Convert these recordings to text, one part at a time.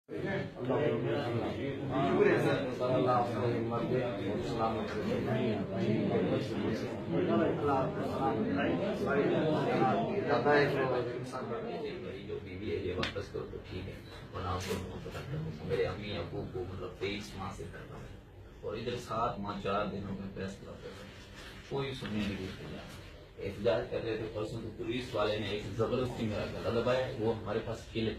جو بیوی ہے یہ واپس کرو تو ٹھیک ہے، اور آپ کو میرے امی ابو کو مطلب 23 ماہ سے کرتا ہے، اور ادھر 7 ماہ 4 دنوں میں فیصلہ کرتا ہے، کوئی سننے کے لیے تیار احتجاج کر رہے تھے۔ پرسوں تو پولیس والے نے ایک زبردستی میرا گلا دبایا، وہ ہمارے پاس کھیلے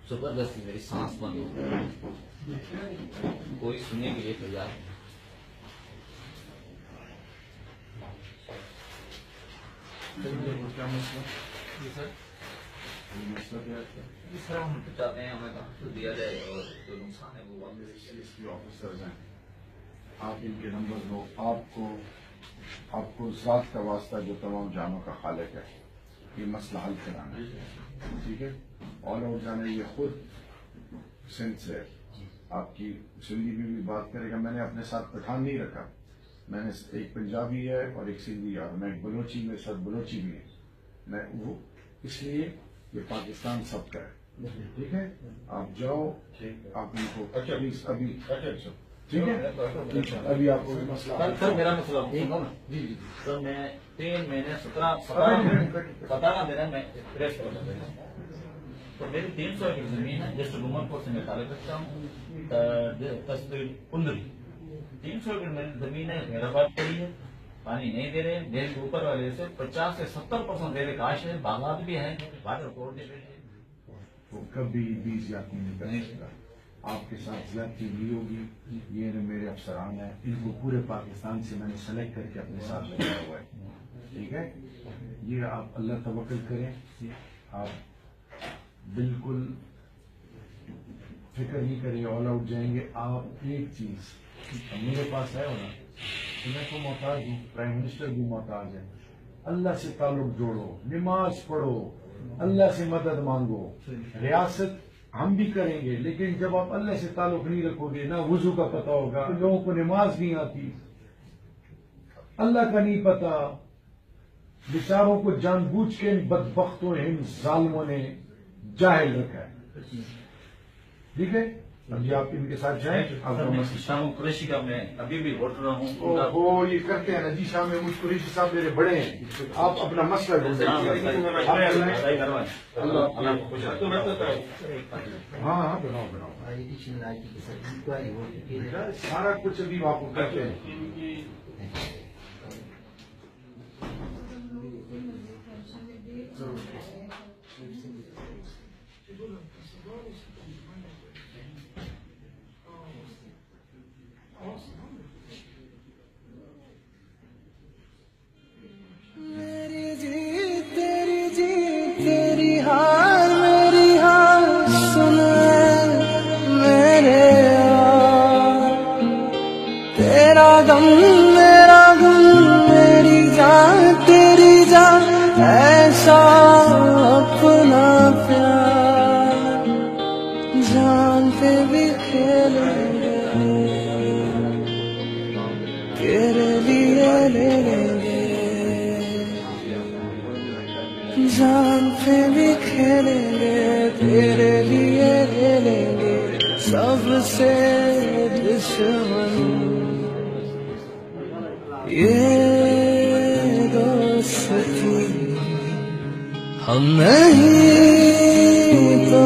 زبردستی میری سانس بند ہو گئی، کوئی سننے کے لیے تیار نہیں۔ اس طرح ہم چاہتے ہیں ہمیں تو دیا جائے اور جو نقصان ہے وہ واپس۔ آفیسرز ہیں، آپ ان کے نمبر دو، آپ کو ذات کا واسطہ جو تمام جانوں کا خالق ہے یہ مسئلہ حل کرانا ہے، ٹھیک ہے؟ آل آؤٹ جانے یہ خود سندھ سے آپ کی سندھی میں بھی بات کرے گا۔ میں نے اپنے ساتھ پٹھان نہیں رکھا، میں نے ایک پنجابی ہے اور ایک سندھی ہے، اور میں بلوچی میں ساتھ بلوچی بھی ہے، میں وہ اس لیے یہ پاکستان سب کا ہے، ٹھیک ہے؟ آپ جاؤ، آپ ان کو پلیز ابھی ٹھیک ہے، ابھی آپ کو مسئلہ سر میرا مسئلہ جی سر، میں 3 مہینے 17 دن میں پریس کر رہا ہوں، تو میری 300 ایکڑ زمین ہے جس ڈومر پور سے میں تعلق رکھتا ہوں، تصویر 15 300 ایکڑ میری زمین ہے، میرا بات پڑی ہے، پانی نہیں دے رہے، میرے اوپر والے سے 50 سے 70% میرے کاش ہے، باغات بھی ہیں، واٹر کوٹ بھی ہے۔ وہ کبھی بھی زیادتی نہیں کر سکتا، آپ کے ساتھ زیادتی نہیں ہوگی۔ یہ میرے افسران ہیں، ان کو پورے پاکستان سے میں نے سلیکٹ کر کے اپنے ساتھ لگایا ہوا ہے، ٹھیک ہے؟ یہ آپ اللہ توکل کریں، آپ بالکل فکر نہیں کریں، آل آؤٹ جائیں گے۔ آپ ایک چیز میرے پاس ہے ہونا، میں تو محتاج ہوں، پرائم منسٹر بھی محتاج ہے، اللہ سے تعلق جوڑو، نماز پڑھو، اللہ سے مدد مانگو۔ ریاست ہم بھی کریں گے، لیکن جب آپ اللہ سے تعلق نہیں رکھو گے، نہ وضو کا پتہ ہوگا، لوگوں کو نماز نہیں آتی، اللہ کا نہیں پتا، بیچاروں کو جان بوجھ کے ان بدبختوں ان ظالموں نے جاہل رکھا ہے، ٹھیک ہے؟ ابھی آپ ان کے ساتھ جائیں، آپ کا مسئلہ شام قریشی کا میں ابھی بھی ووٹ رہا ہوں، وہ یہ کرتے ہیں نا جی، شام میں مجھ قریشی صاحب میرے بڑے ہیں، آپ اپنا مسئلہ ڈھونڈیں۔ ہاں ہاں بناؤ بناؤ، سارا کچھ ابھی آپ کو کرتے ہیں۔ میری جی تیری ہار میری ہار سن میرے یار، تیرا غم میرا غم، میری جان تیری جان، ایسا اپنا پیار، جان پہ بھی کھیلیں گے، تیرے لیے لے لیں گے، جان پہ بھی کھیلیں گے، تیرے لیے لے لیں گے، سب سے دشمن یہ دوستی ہم نہیں تو